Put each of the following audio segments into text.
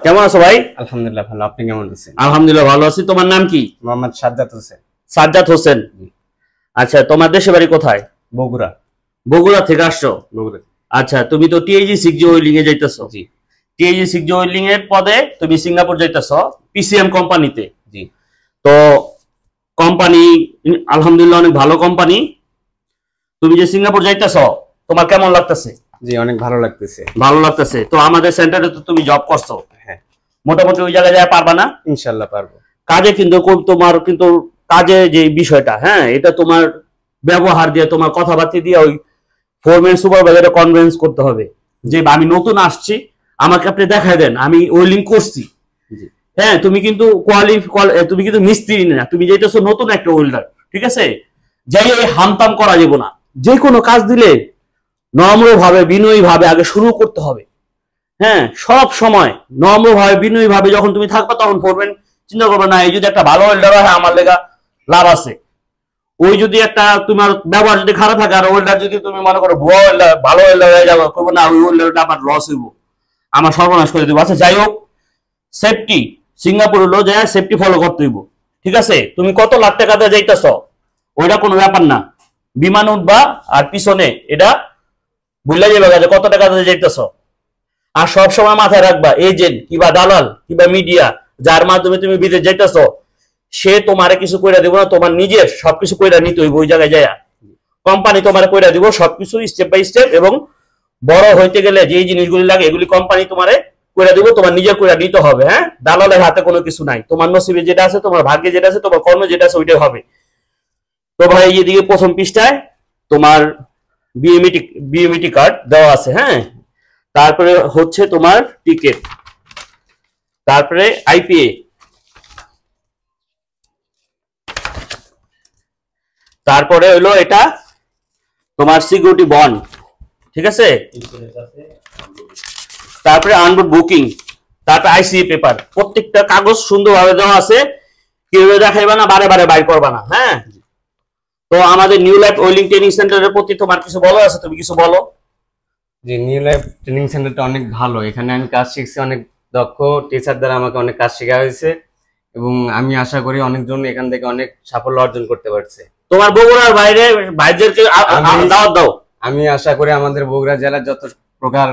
কেমন আছো ভাই? আলহামদুলিল্লাহ ভালো, আপনি কেমন আছেন? আলহামদুলিল্লাহ ভালো আছি। তোমার নাম কি? মোহাম্মদ সাজ্জাদ হোসেন। সাজ্জাদ হোসেন। আচ্ছা, তোমার দেশের বাড়ি কোথায়? বগুড়া। বগুড়া থেকে আসছো? বগুড়া। আচ্ছা, তুমি তো টিএইজি 6G ওয়েল্ডিং এ যাইতেছো। জি। টিএইজি 6G ওয়েল্ডিং এর পদে তুমি সিঙ্গাপুর যাইতেছো পিসিএম কোম্পানিতে। জি। তো কোম্পানি আলহামদুলিল্লাহ অনেক ভালো কোম্পানি। তুমি যে সিঙ্গাপুর যাইতেছো, তোমার কেমন লাগতেছে? জি, অনেক ভালো লাগতেছে। ভালো লাগতেছে। তো আমাদের সেন্টারে তো তুমি জব করছো। হ্যাঁ। মোটামুটি ওই জায়গায় যায় পারবা না? ইনশাআল্লাহ পারবো। কাজে কিন্তু তোমার কিন্তু কাজে যে বিষয়টা, হ্যাঁ, এটা তোমার ব্যবহার দিয়ে, তোমার কথাবার্তা দিয়ে ওই ফোরম্যান সুপারভাইজারে কনভিন্স করতে হবে যে আমি নতুন আসছি, আমাকে আপনি দেখায় দেন আমি ওয়েল্ডিং করছি। হ্যাঁ, তুমি কিন্তু তুমি কিন্তু মিস্ত্রি না, তুমি যেতেছো নতুন একটা ওয়েল্ডার। ঠিক আছে? যাই এই হামতাম করা যাবে না। যে কোনো কাজ দিলে নম্রভাবে বিনয়ী ভাবে আগে শুরু করতে হবে। হ্যাঁ, সব সময় নম্রভাবে বিনয়ী ভাবে যখন তুমি থাকবা, তখন ফোরম্যান চিন্তা করবে না এই যদি একটা ভালো ওয়েল্ডার হয় আমার লেগা লাভ আছে। ওই যদি একটা তোমার ব্যবহার যদি খারাপ থাকে আর ওয়েল্ডার যদি তুমি মনে করো ভুয়া ওয়েল্ডার ভালো ওয়েল্ডার হয়ে যাবো, করবো না ওই ওয়েল্ডারটা আমার লস হইব, আমার সর্বনাশ করে দেবো। আচ্ছা যাই হোক, সেফটি সিঙ্গাপুর হলো যে সেফটি ফলো করতে হইব। ঠিক আছে? তুমি কত লাখ টাকা দিয়ে যাইতেছ ওইটা কোনো ব্যাপার না। বিমান উঠবা আর পিছনে এটা ভুলে যাবে যে কত টাকা দিয়ে যাইতেছ। আর সবসময় মাথায় রাখবা এজেন্ট কিংবা দালাল কিংবা মিডিয়া যার মাধ্যমে তুমি বিদেশ যাইতেছ, সে তোমারে কিছু কইরা দিব না, তোমার নিজের সবকিছু কইরা নিতে হইব। ওই জায়গায় যায় কোম্পানি তোমারে কইরা দিব সবকিছু স্টেপ বাই স্টেপ, এবং বড় হইতে গেলে যে জিনিসগুলি লাগে এগুলি কোম্পানি তোমারে কইরা দিব, তোমার নিজের কইরা নিতে হবে। হ্যাঁ, দালালের হাতে কোনো কিছু নাই। তোমার নসিবে যেটা আছে, তোমার ভাগ্যে যেটা আছে, তোমার কর্মে যেটা আছে ওইটাই হবে। তো ভাই এদিকে প্রথম পৃষ্ঠায় তোমার বিএমইটি কার্ড দেওয়া আছে। হ্যাঁ, তারপরে হচ্ছে তোমার টিকেট, তারপরে আইপিএ, তারপরে হইলো এটা তোমার সিকিউরিটি বন্ড। ঠিক আছে? তারপরে আনবোর্ড বুকিং, তারপরে আইসিএ পেপার। প্রত্যেকটা কাগজ সুন্দরভাবে দেওয়া আছে, কেউ দেখাইবা না, বারে বারে বাইর করবা না। হ্যাঁ, তো আমাদের নিউ লাইফ ওয়েল্ডিং ট্রেনিং সেন্টারের প্রতি তোমার কিছু বলো আছে, তুমি কিছু বলো। জি, নিউ লাইফ ট্রেনিং সেন্টারটা অনেক ভালো। এখানে আমি কাজ শিখছি, অনেক দক্ষ টিচার দ্বারা আমাকে অনেক কাজ শেখা হয়েছে, এবং আমি আশা করি অনেকজন এখান থেকে অনেক সাফল্য অর্জন করতে পারছে। তোমার বগুড়ার বাইরে ভাইদেরকে দাওয়াত দাও। আমি আশা করি আমাদের বগুড়া জেলার যত প্রকার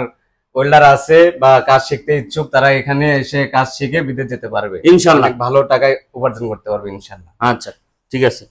ওয়েল্ডার আছে বা কাজ শিখতে ইচ্ছুক, তারা এখানে এসে কাজ শিখে বিদেশ যেতে পারবে, ইনশাআল্লাহ ভালো টাকায় উপার্জন করতে পারবে ইনশাআল্লাহ। আচ্ছা, ঠিক আছে।